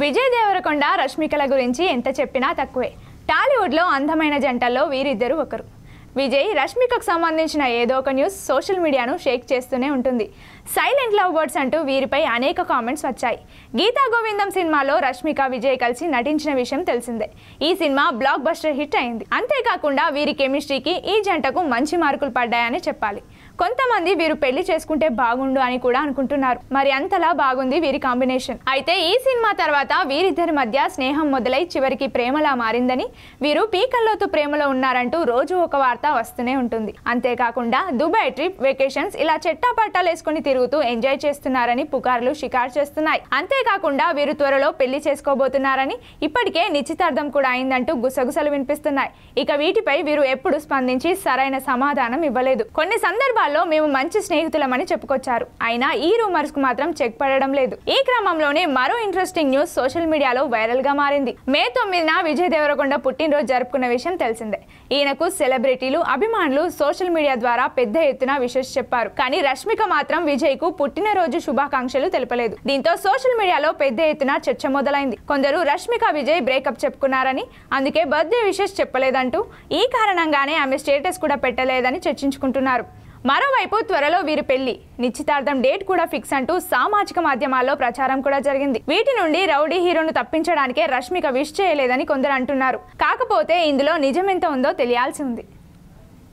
విజయ్ దేవరకొండ రష్మికల గురించి ఎంత చెప్పినా తక్కువే. టాలీవుడ్లో అందమైన జంటల్లో వీరిద్దరూ ఒకరు. విజయ్ రష్మికకు సంబంధించిన ఏదో ఒక న్యూస్ సోషల్ మీడియాను షేక్ చేస్తూనే ఉంటుంది. సైలెంట్ లవ్ బర్డ్స్ అంటూ వీరిపై అనేక కామెంట్స్ వచ్చాయి. గీతా గోవిందం సినిమాలో రష్మిక విజయ్ కలిసి నటించిన విషయం తెలిసిందే. ఈ సినిమా బ్లాక్ బస్టర్ హిట్ అయింది. అంతేకాకుండా వీరి కెమిస్ట్రీకి ఈ జంటకు మంచి మార్కులు పడ్డాయని చెప్పాలి. కొంతమంది వీరు పెళ్లి చేసుకుంటే బాగుండు అని కూడా అనుకుంటున్నారు. మరి అంతలా బాగుంది వీరి కాంబినేషన్. అయితే ఈ సినిమా తర్వాత వీరిద్దరి మధ్య స్నేహం మొదలై చివరికి ప్రేమలా మారిందని, వీరు పీకల్లోతు ప్రేమలో ఉన్నారంటూ రోజు ఒక వార్త వస్తూనే ఉంటుంది. అంతేకాకుండా దుబాయ్ ట్రిప్, వెకేషన్స్ ఇలా చెట్టాపట్టాలు వేసుకుని తిరుగుతూ ఎంజాయ్ చేస్తున్నారని పుకార్లు షికారు చేస్తున్నాయి. అంతేకాకుండా వీరు త్వరలో పెళ్లి చేసుకోబోతున్నారని, ఇప్పటికే నిశ్చితార్థం కూడా అయిందంటూ గుసగుసలు వినిపిస్తున్నాయి. ఇక వీటిపై వీరు ఎప్పుడు స్పందించి సరైన సమాధానం ఇవ్వలేదు. కొన్ని సందర్భాల్లో మేము మంచి స్నేహితులమని చెప్పుకొచ్చారు. అయినా ఈ రూమర్స్ కు మాత్రం చెక్ పడడం లేదు. ఈ క్రమంలోనే మరో ఇంట్రెస్టింగ్ న్యూస్ సోషల్ మీడియాలో వైరల్ గా మారింది. మే 9న విజయ్ దేవరకొండ పుట్టినరోజు జరుపుకున్న విషయం తెలిసిందే. ఈయనకు సెలబ్రిటీలు, అభిమానులు సోషల్ మీడియా ద్వారా పెద్ద ఎత్తున విషెస్ చెప్పారు. కానీ రష్మిక మాత్రం విజయ్ కు పుట్టినరోజు శుభాకాంక్షలు తెలపలేదు. దీంతో సోషల్ మీడియాలో పెద్ద ఎత్తున చర్చ మొదలైంది. కొందరు రష్మిక విజయ్ బ్రేకప్ చెప్పుకున్నారని, అందుకే బర్త్డే విషెస్ చెప్పలేదంటూ, ఈ కారణంగానే ఆమె స్టేటస్ కూడా పెట్టలేదని చర్చించుకుంటున్నారు. మరోవైపు త్వరలో వీరి పెళ్లి, నిశ్చితార్థం డేట్ కూడా ఫిక్స్ అంటూ సామాజిక మాధ్యమాల్లో ప్రచారం కూడా జరిగింది. వీటి నుండి రౌడీ హీరోను తప్పించడానికే రష్మిక విష్ చేయలేదని కొందరు అంటున్నారు. కాకపోతే ఇందులో నిజమెంత ఉందో తెలియాల్సి ఉంది.